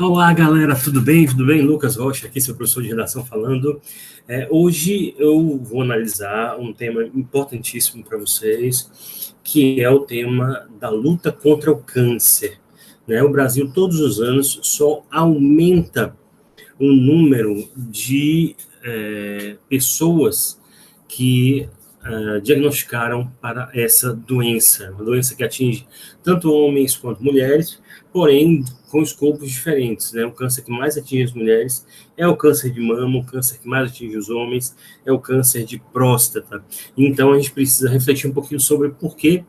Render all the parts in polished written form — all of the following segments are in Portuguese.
Olá, galera, tudo bem? Tudo bem? Lucas Rocha, aqui, seu professor de redação falando. Hoje eu vou analisar um tema importantíssimo para vocês, que é o tema da luta contra o câncer. O Brasil, todos os anos, só aumenta o número de pessoas que diagnosticaram para essa doença, uma doença que atinge tanto homens quanto mulheres, porém com escopos diferentes, O câncer que mais atinge as mulheres é o câncer de mama, o câncer que mais atinge os homens é o câncer de próstata. Então a gente precisa refletir um pouquinho sobre por que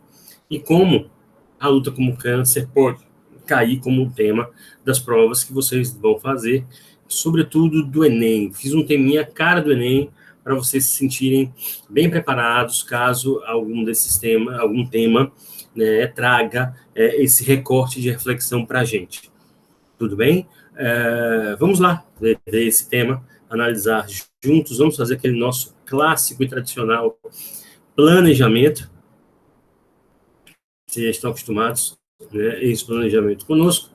e como a luta com o câncer pode cair como um tema das provas que vocês vão fazer, sobretudo do Enem. Fiz um teminha cara do Enem, para vocês se sentirem bem preparados caso algum tema traga esse recorte de reflexão para a gente. Tudo bem? Vamos lá ver esse tema, analisar juntos, vamos fazer aquele nosso clássico e tradicional planejamento. Vocês estão acostumados a esse planejamento conosco.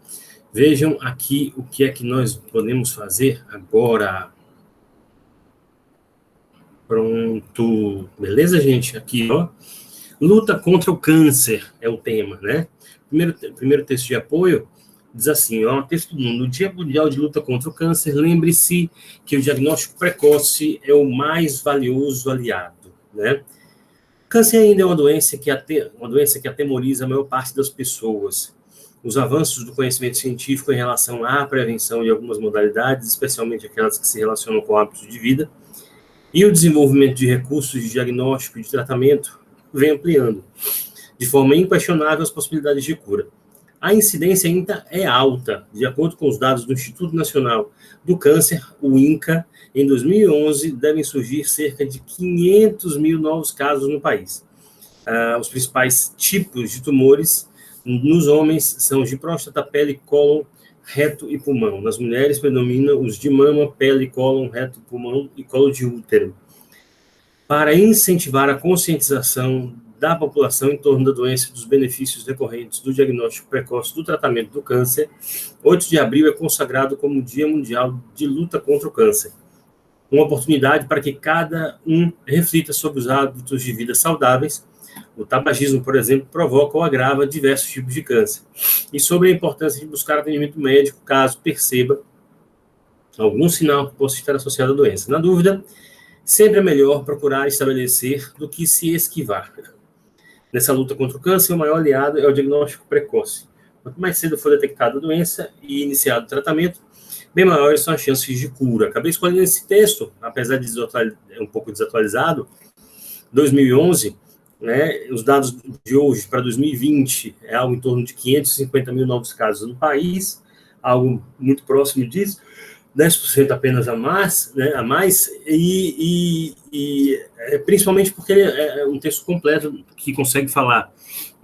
Vejam aqui o que é que nós podemos fazer agora. Pronto, beleza, gente? Aqui, ó. Luta contra o câncer é o tema, Primeiro texto de apoio diz assim, ó, texto 1. No Dia Mundial de Luta contra o Câncer, lembre-se que o diagnóstico precoce é o mais valioso aliado, Câncer ainda é uma doença que atemoriza a maior parte das pessoas. Os avanços do conhecimento científico em relação à prevenção de algumas modalidades, especialmente aquelas que se relacionam com hábitos de vida, e o desenvolvimento de recursos de diagnóstico e de tratamento vem ampliando, de forma inquestionável, as possibilidades de cura. A incidência ainda é alta. De acordo com os dados do Instituto Nacional do Câncer, o INCA, em 2011, devem surgir cerca de 500 mil novos casos no país. Os principais tipos de tumores nos homens são os de próstata, pele, cólon, reto e pulmão. Nas mulheres, predominam os de mama, pele, cólon, reto, pulmão e colo de útero. Para incentivar a conscientização da população em torno da doença e dos benefícios decorrentes do diagnóstico precoce do tratamento do câncer, 8 de abril é consagrado como Dia Mundial de Luta contra o Câncer. Uma oportunidade para que cada um reflita sobre os hábitos de vida saudáveis. O tabagismo, por exemplo, provoca ou agrava diversos tipos de câncer. E sobre a importância de buscar atendimento médico caso perceba algum sinal que possa estar associado à doença. Na dúvida, sempre é melhor procurar estabelecer do que se esquivar. Nessa luta contra o câncer, o maior aliado é o diagnóstico precoce. Quanto mais cedo for detectada a doença e iniciado o tratamento, bem maiores são as chances de cura. Acabei escolhendo esse texto, apesar de um pouco desatualizado, 2011, os dados de hoje para 2020 é algo em torno de 550 mil novos casos no país, algo muito próximo disso, 10% apenas a mais, principalmente porque ele é um texto completo que consegue falar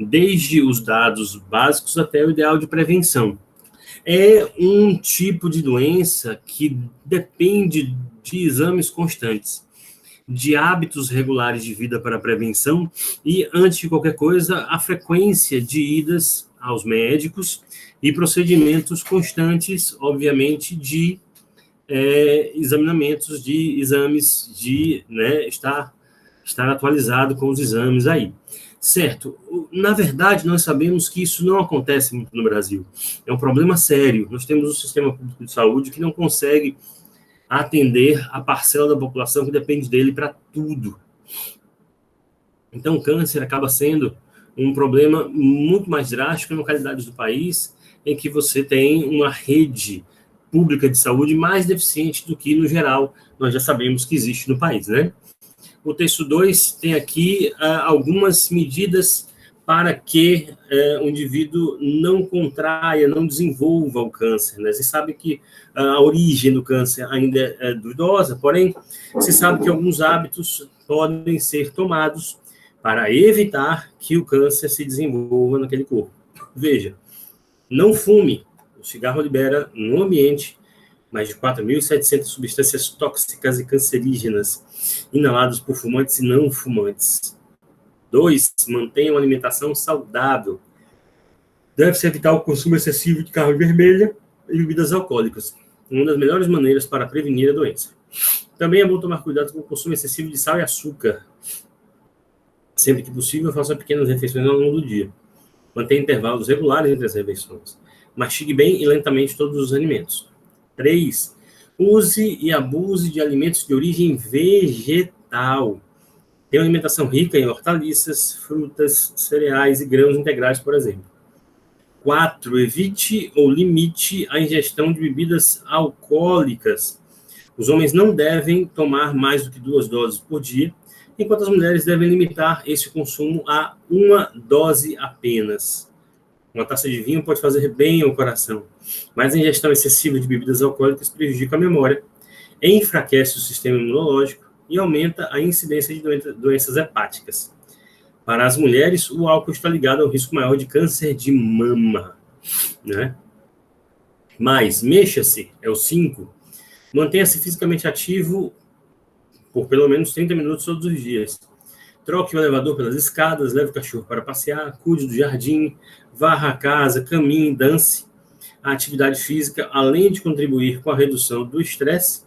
desde os dados básicos até o ideal de prevenção. É um tipo de doença que depende de exames constantes, de hábitos regulares de vida para a prevenção e, antes de qualquer coisa, a frequência de idas aos médicos e procedimentos constantes, obviamente, de examinamentos de exames, de estar atualizado com os exames aí. Certo, na verdade, nós sabemos que isso não acontece muito no Brasil. É um problema sério. Nós temos um sistema público de saúde que não consegue atender a parcela da população que depende dele para tudo. Então, o câncer acaba sendo um problema muito mais drástico em localidades do país em que você tem uma rede pública de saúde mais deficiente do que, no geral, nós já sabemos que existe no país, O texto 2 tem aqui algumas medidas para que o indivíduo não contraia, não desenvolva o câncer. Se sabe que a origem do câncer ainda é duvidosa, porém, se sabe que alguns hábitos podem ser tomados para evitar que o câncer se desenvolva naquele corpo. Veja, não fume. O cigarro libera no ambiente mais de 4.700 substâncias tóxicas e cancerígenas inaladas por fumantes e não fumantes. 2. Mantenha uma alimentação saudável. Deve-se evitar o consumo excessivo de carne vermelha de bebidas alcoólicas, uma das melhores maneiras para prevenir a doença. Também é bom tomar cuidado com o consumo excessivo de sal e açúcar. Sempre que possível, faça pequenas refeições ao longo do dia. Mantenha intervalos regulares entre as refeições. Mastigue bem e lentamente todos os alimentos. 3. Use e abuse de alimentos de origem vegetal. Tenha uma alimentação rica em hortaliças, frutas, cereais e grãos integrais, por exemplo. 4. Evite ou limite a ingestão de bebidas alcoólicas. Os homens não devem tomar mais do que 2 doses por dia, enquanto as mulheres devem limitar esse consumo a 1 dose apenas. Uma taça de vinho pode fazer bem ao coração, mas a ingestão excessiva de bebidas alcoólicas prejudica a memória, enfraquece o sistema imunológico e aumenta a incidência de doenças hepáticas. Para as mulheres, o álcool está ligado ao risco maior de câncer de mama, né? Mas, mexa-se, é o 5. Mantenha-se fisicamente ativo por pelo menos 30 minutos todos os dias. Troque o elevador pelas escadas, leve o cachorro para passear, cuide do jardim, varra a casa, caminhe, dance. A atividade física, além de contribuir com a redução do estresse,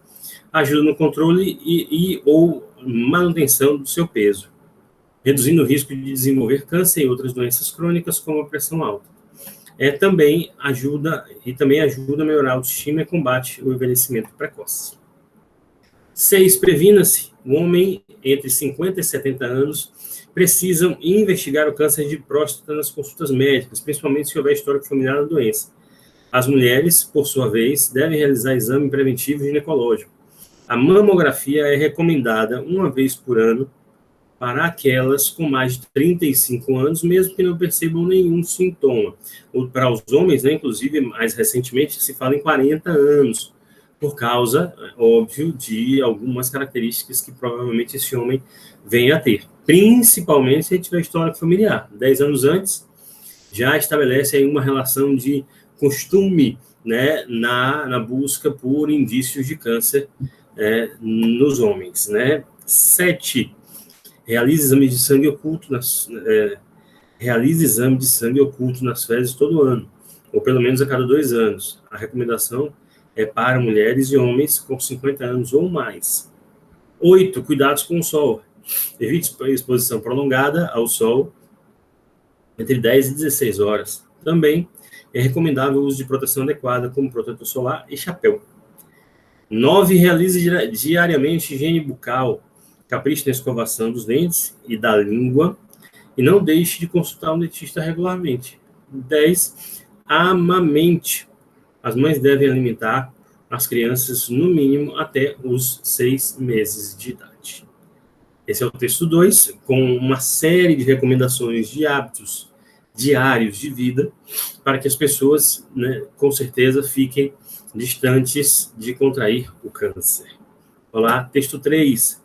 ajuda no controle ou manutenção do seu peso, reduzindo o risco de desenvolver câncer e outras doenças crônicas, como a pressão alta. Também ajuda a melhorar a autoestima e combate o envelhecimento precoce. 6. Previna-se. O homem entre 50 e 70 anos precisam investigar o câncer de próstata nas consultas médicas, principalmente se houver histórico familiar da doença. As mulheres, por sua vez, devem realizar exame preventivo ginecológico. A mamografia é recomendada 1 vez por ano para aquelas com mais de 35 anos, mesmo que não percebam nenhum sintoma. Ou para os homens, né, inclusive, mais recentemente, se fala em 40 anos, por causa, óbvio, de algumas características que provavelmente esse homem venha a ter. Principalmente se ele tiver histórico familiar. 10 anos antes, já estabelece aí uma relação de costume, né, na busca por indícios de câncer nos homens, né? 7. Realize exame de sangue oculto nas fezes todo ano, ou pelo menos a cada 2 anos. A recomendação é para mulheres e homens com 50 anos ou mais. 8. Cuidados com o sol. Evite exposição prolongada ao sol entre 10 e 16 horas. Também é recomendável o uso de proteção adequada, como protetor solar e chapéu. 9. Realize diariamente higiene bucal. Capriche na escovação dos dentes e da língua e não deixe de consultar um dentista regularmente. 10. Amamente. As mães devem alimentar as crianças no mínimo até os 6 meses de idade. Esse é o texto 2, com uma série de recomendações de hábitos diários de vida para que as pessoas, né, com certeza, fiquem distantes de contrair o câncer. Olá, texto 3.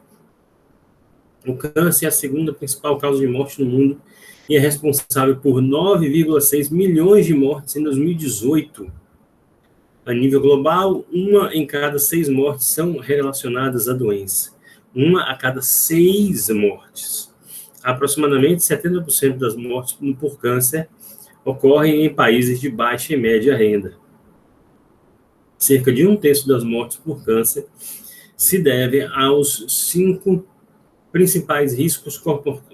O câncer é a segunda principal causa de morte no mundo e é responsável por 9,6 milhões de mortes em 2018. A nível global, 1 em cada 6 mortes são relacionadas à doença. 1 a cada 6 mortes. Aproximadamente 70% das mortes por câncer ocorrem em países de baixa e média renda. Cerca de 1/3 das mortes por câncer se deve aos 5 principais riscos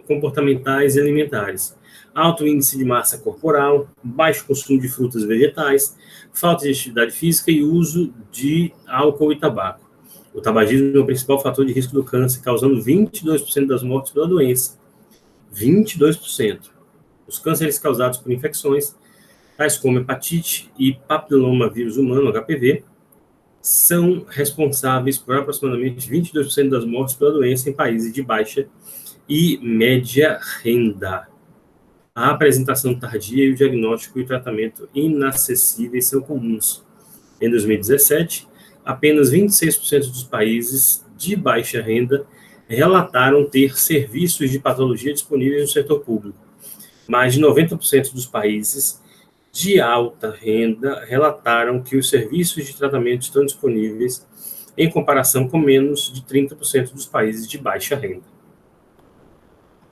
comportamentais e alimentares: alto índice de massa corporal, baixo consumo de frutas e vegetais, falta de atividade física e uso de álcool e tabaco. O tabagismo é o principal fator de risco do câncer, causando 22% das mortes pela doença. 22%. Os cânceres causados por infecções, tais como hepatite e papilomavírus humano, HPV, são responsáveis por aproximadamente 22% das mortes pela doença em países de baixa e média renda. A apresentação tardia e o diagnóstico e o tratamento inacessíveis são comuns. Em 2017, apenas 26% dos países de baixa renda relataram ter serviços de patologia disponíveis no setor público. Mais de 90% dos países de alta renda relataram que os serviços de tratamento estão disponíveis, em comparação com menos de 30% dos países de baixa renda.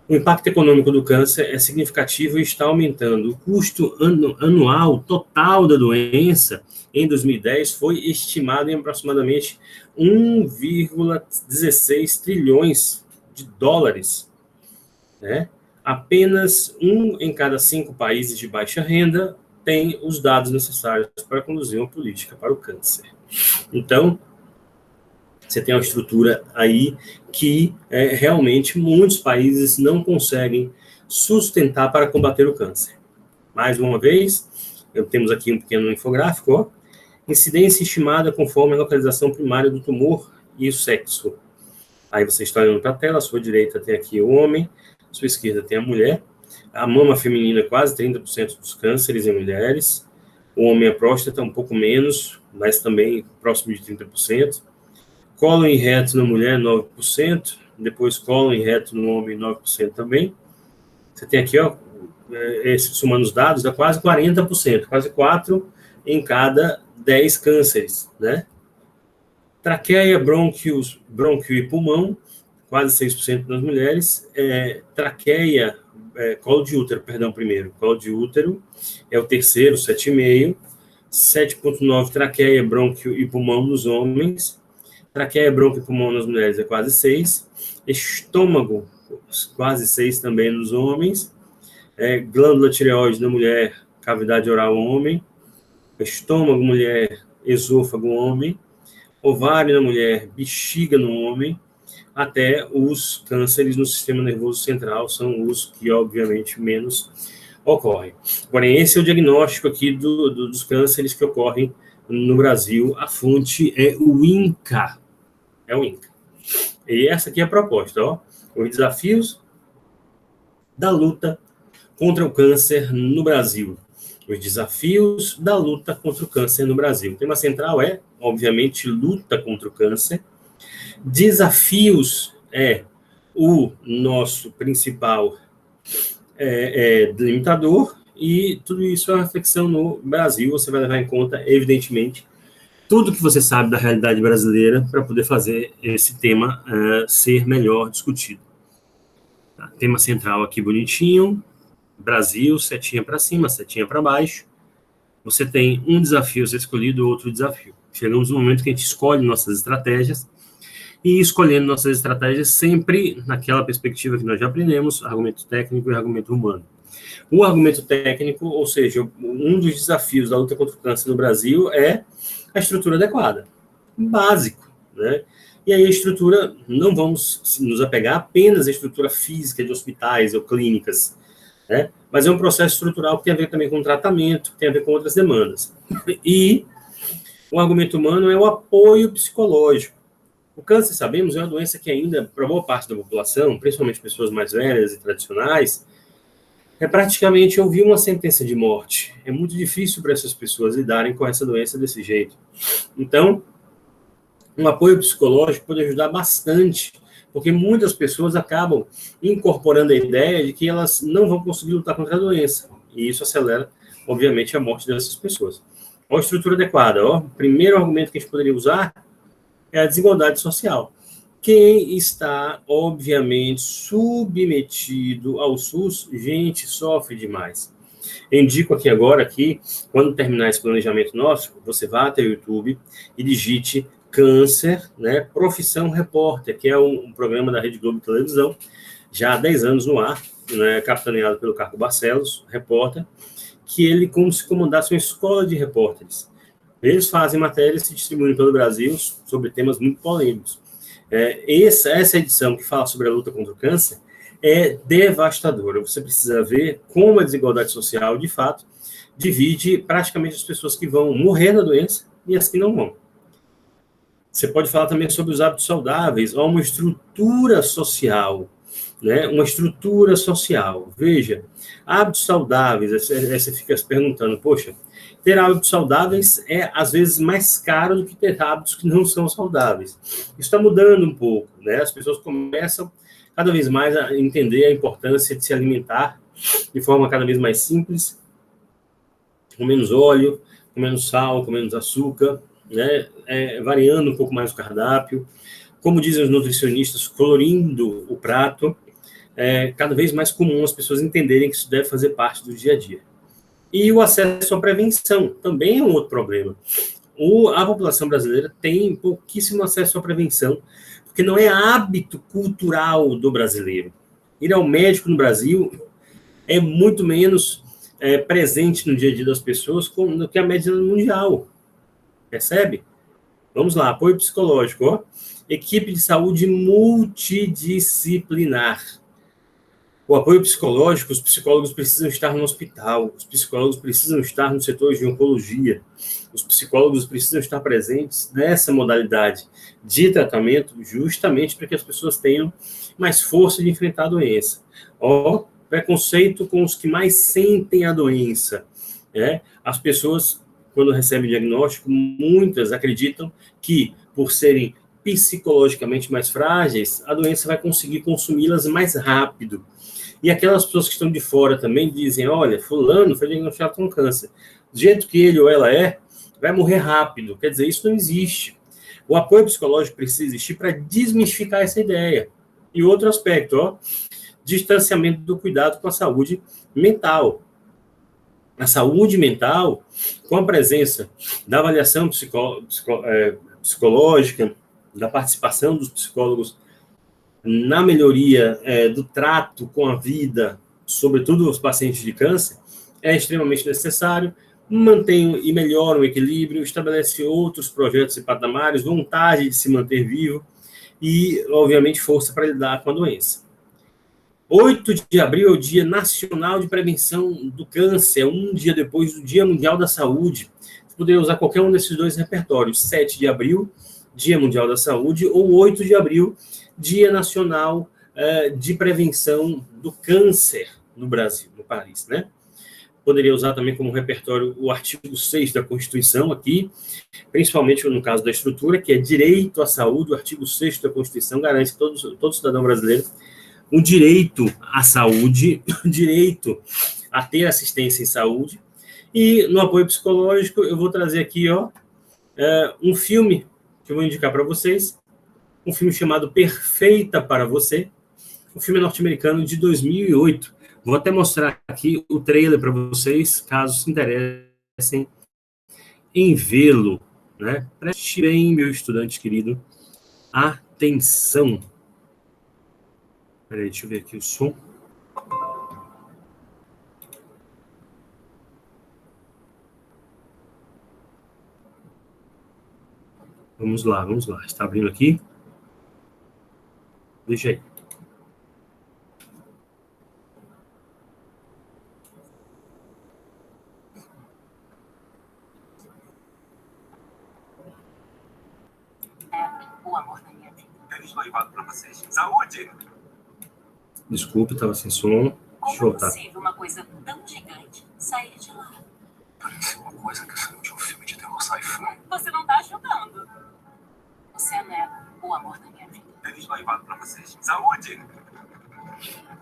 O impacto econômico do câncer é significativo e está aumentando. O custo anual total da doença em 2010 foi estimado em aproximadamente 1,16 trilhões de dólares, né? Apenas 1 em cada 5 países de baixa renda tem os dados necessários para conduzir uma política para o câncer. Então, você tem uma estrutura aí que realmente muitos países não conseguem sustentar para combater o câncer. Mais uma vez, temos aqui um pequeno infográfico, ó. Incidência estimada conforme a localização primária do tumor e o sexo. Aí você está olhando para a tela, à sua direita tem aqui o homem, à sua esquerda tem a mulher. A mama feminina, quase 30% dos cânceres em mulheres. O homem, a próstata, um pouco menos, mas também próximo de 30%. Cólon e reto na mulher, 9%. Depois cólon e reto no homem, 9% também. Você tem aqui, ó, somando os dados, dá quase 40%, quase 4 em cada 10 cânceres, né? Traqueia, brônquio e pulmão, quase 6% nas mulheres. Traqueia, colo de útero, perdão, primeiro. Colo de útero é o terceiro, 7,5%. 7,9% traqueia, brônquio e pulmão nos homens. Traqueia, brônquio e pulmão nas mulheres é quase 6%. Estômago, quase 6% também nos homens. Glândula tireoide na mulher, cavidade oral homem. Estômago, mulher, esôfago homem. Ovário na mulher, bexiga no homem. Até os cânceres no sistema nervoso central são os que, obviamente, menos ocorrem. Porém, esse é o diagnóstico aqui dos cânceres que ocorrem no Brasil. A fonte é o INCA. É o INCA. E essa aqui é a proposta, ó. Os desafios da luta contra o câncer no Brasil. Os desafios da luta contra o câncer no Brasil. O tema central é, obviamente, luta contra o câncer. Desafios é o nosso principal delimitador, e tudo isso é uma reflexão no Brasil. Você vai levar em conta, evidentemente, tudo que você sabe da realidade brasileira para poder fazer esse tema ser melhor discutido. Tá? Tema central aqui bonitinho, Brasil, setinha para cima, setinha para baixo. Você tem um desafio escolhido, outro desafio. Chegamos no momento que a gente escolhe nossas estratégias, e escolhendo nossas estratégias sempre naquela perspectiva que nós já aprendemos, argumento técnico e argumento humano. O argumento técnico, ou seja, um dos desafios da luta contra o câncer no Brasil é a estrutura adequada, básico, né? E aí a estrutura, não vamos nos apegar apenas à estrutura física de hospitais ou clínicas, né? Mas é um processo estrutural que tem a ver também com tratamento, que tem a ver com outras demandas. E o argumento humano é o apoio psicológico. O câncer, sabemos, é uma doença que ainda, para boa parte da população, principalmente pessoas mais velhas e tradicionais, é praticamente ouvir uma sentença de morte. É muito difícil para essas pessoas lidarem com essa doença desse jeito. Então, um apoio psicológico pode ajudar bastante, porque muitas pessoas acabam incorporando a ideia de que elas não vão conseguir lutar contra a doença. E isso acelera, obviamente, a morte dessas pessoas. Ó, a estrutura adequada. Ó, o primeiro argumento que a gente poderia usar é a desigualdade social. Quem está, obviamente, submetido ao SUS, gente, sofre demais. Eu indico aqui agora que, quando terminar esse planejamento nosso, você vá até o YouTube e digite câncer, né, Profissão Repórter, que é um programa da Rede Globo de Televisão, já há 10 anos no ar, né, capitaneado pelo Carco Barcelos, repórter, que ele como se comandasse uma escola de repórteres. Eles fazem matérias e se distribuem pelo Brasil sobre temas muito polêmicos. Essa edição que fala sobre a luta contra o câncer é devastadora. Você precisa ver como a desigualdade social, de fato, divide praticamente as pessoas que vão morrer da doença e as que não vão. Você pode falar também sobre os hábitos saudáveis, ou uma estrutura social, né? Uma estrutura social. Veja, hábitos saudáveis, aí você fica se perguntando, poxa, ter hábitos saudáveis é, às vezes, mais caro do que ter hábitos que não são saudáveis. Isso está mudando um pouco, né? As pessoas começam cada vez mais a entender a importância de se alimentar de forma cada vez mais simples, com menos óleo, com menos sal, com menos açúcar, né? Variando um pouco mais o cardápio. Como dizem os nutricionistas, colorindo o prato. cada vez mais comum as pessoas entenderem que isso deve fazer parte do dia a dia. E o acesso à prevenção também é um outro problema. A população brasileira tem pouquíssimo acesso à prevenção, porque não é hábito cultural do brasileiro. Ir ao médico no Brasil é muito menos presente no dia a dia das pessoas do que a média mundial. Percebe? Vamos lá, apoio psicológico. Ó. Equipe de saúde multidisciplinar. O apoio psicológico, os psicólogos precisam estar no hospital, os psicólogos precisam estar no setor de oncologia, os psicólogos precisam estar presentes nessa modalidade de tratamento, justamente para que as pessoas tenham mais força de enfrentar a doença. Ó, preconceito com os que mais sentem a doença. Né? As pessoas, quando recebem diagnóstico, muitas acreditam que, por serem psicologicamente mais frágeis, a doença vai conseguir consumi-las mais rápido. E aquelas pessoas que estão de fora também dizem, olha, fulano foi diagnosticado com câncer. Do jeito que ele ou ela vai morrer rápido. Quer dizer, isso não existe. O apoio psicológico precisa existir para desmistificar essa ideia. E outro aspecto, ó, distanciamento do cuidado com a saúde mental. A saúde mental, com a presença da avaliação psicológica, da participação dos psicólogos na melhoria do trato com a vida, sobretudo os pacientes de câncer, é extremamente necessário. Mantém e melhora o equilíbrio, estabelece outros projetos e patamares, vontade de se manter vivo e, obviamente, força para lidar com a doença. 8 de abril é o Dia Nacional de Prevenção do Câncer, um dia depois do Dia Mundial da Saúde. Você poderia usar qualquer um desses dois repertórios. 7 de abril, Dia Mundial da Saúde, ou 8 de abril, Dia Nacional de Prevenção do Câncer no Brasil, no país, né? Poderia usar também como repertório o artigo 6 da Constituição aqui, principalmente no caso da estrutura, que é direito à saúde. O artigo 6 da Constituição garante a todo cidadão brasileiro o direito à saúde, o direito a ter assistência em saúde. E no apoio psicológico, eu vou trazer aqui um filme que eu vou indicar para vocês, um filme chamado Perfeita para Você, um filme norte-americano de 2008. Vou até mostrar aqui o trailer para vocês, caso se interessem em vê-lo. Né? Preste bem, meu estudante querido. Atenção. Peraí, deixa eu ver aqui o som. Vamos lá. Está abrindo aqui. Deixa aí. O amor da minha vida. Feliz noivado pra vocês. Saúde! Desculpe, estava sem som. Deixa eu voltar. Como é possível uma coisa tão gigante sair de lá? Parece uma coisa que saiu de um filme de terror sci-fi. Você não tá ajudando. Você nega o amor da minha vida. Feliz noivado pra vocês. Saúde!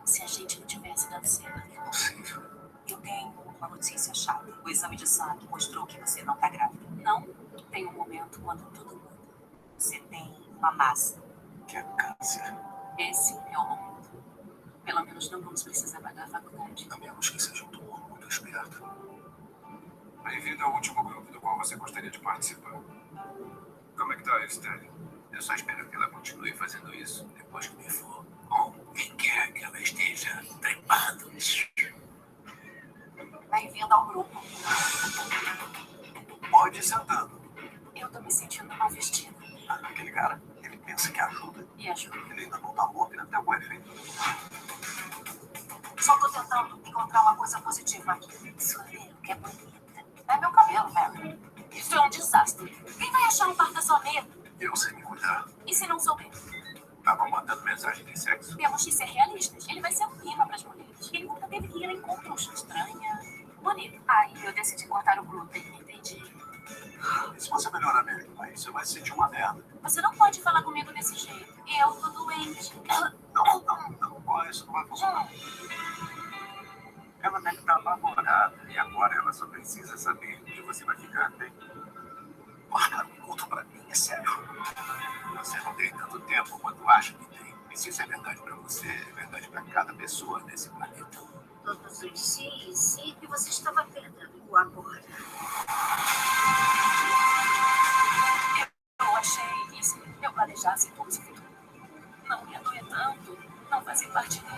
Se a gente não tivesse dado certo. É impossível. Eu tenho uma notícia chata. O exame de sangue mostrou que você não tá grávida. Não. Tem um momento quando tudo muda. Você tem uma massa. Que é câncer. Esse é o momento. Pelo menos não vamos precisar pagar a faculdade. A menos que seja um tumor muito esperto. Bem-vindo ao último grupo do qual você gostaria de participar. Como é que tá, Estelle? Eu só espero que ela continue fazendo isso depois que me for. Ou quem quer que ela esteja trepando. Bem-vindo ao grupo. Pode ir sentando. Eu tô me sentindo mal vestida. Aquele cara, ele pensa que ajuda. E ajuda. Ele ainda não tá louco, ele até algum efeito. Só tô tentando encontrar uma coisa positiva aqui. Sorriu, que é bonita. É meu cabelo, velho. Isso é um desastre. Quem vai achar um par da sua meia? Eu sei me cuidar. E se não souber? Tava mandando mensagem de sexo. Temos que ser realistas. Ele vai ser um imã pras mulheres. Ele nunca deveria ir em encontros estranha. Bonito. Aí eu decidi cortar o glúten, entendi. E se você melhorar mesmo, aí você vai se sentir uma merda. Você não pode falar comigo desse jeito. Eu tô doente. Não. Isso não vai funcionar. Ela deve estar apavorada. E agora ela só precisa saber que você vai ficar bem. Guarda um culto pra mim, é sério. Você não tem tanto tempo quanto acha que tem. E se isso é verdade para você, é verdade para cada pessoa nesse planeta. Todos os dias, que você estava perdendo o amor. Eu achei que se eu planejasse todo esse futuro, não ia doer tanto, não fazer parte dele.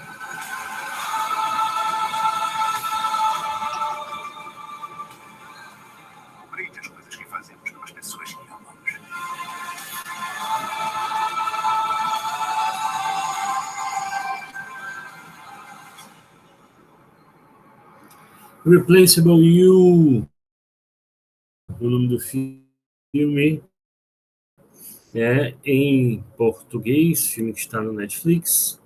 Compreende as coisas que fazemos pelas pessoas que amamos. Replaceable You, o nome do filme em português, filme que está no Netflix,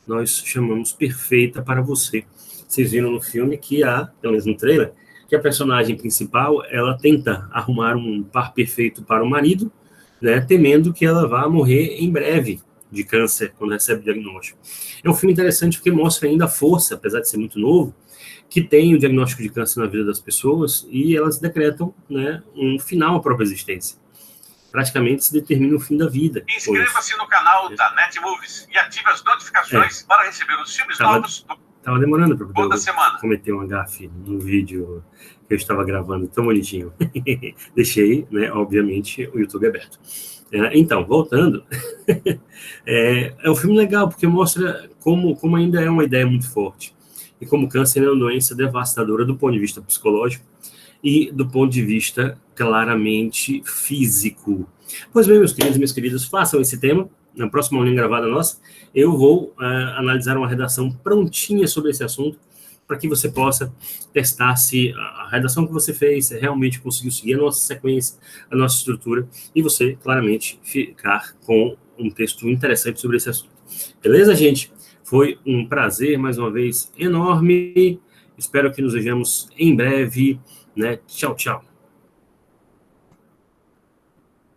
nós chamamos Perfeita para Você. Vocês viram no filme que pelo menos no trailer, que a personagem principal, ela tenta arrumar um par perfeito para o marido, né, temendo que ela vá morrer em breve de câncer, quando recebe o diagnóstico. É um filme interessante porque mostra ainda a força, apesar de ser muito novo, que tem o diagnóstico de câncer na vida das pessoas e elas decretam, né, um final à própria existência. Praticamente se determina o fim da vida. Inscreva-se no canal da NetMovies e ative as notificações para receber os filmes novos Estava demorando para toda semana. cometer uma gafe no vídeo que eu estava gravando tão bonitinho. Deixei, né, obviamente, o YouTube aberto. Então, voltando, é um filme legal porque mostra como ainda é uma ideia muito forte e como o câncer é uma doença devastadora do ponto de vista psicológico e do ponto de vista claramente físico. Pois bem, meus queridos e minhas queridas, façam esse tema. Na próxima aulinha gravada nossa, eu vou analisar uma redação prontinha sobre esse assunto, para que você possa testar se a redação que você fez realmente conseguiu seguir a nossa sequência, a nossa estrutura, e você, claramente, ficar com um texto interessante sobre esse assunto. Beleza, gente? Foi um prazer, mais uma vez, enorme. Espero que nos vejamos em breve, né? Tchau, tchau.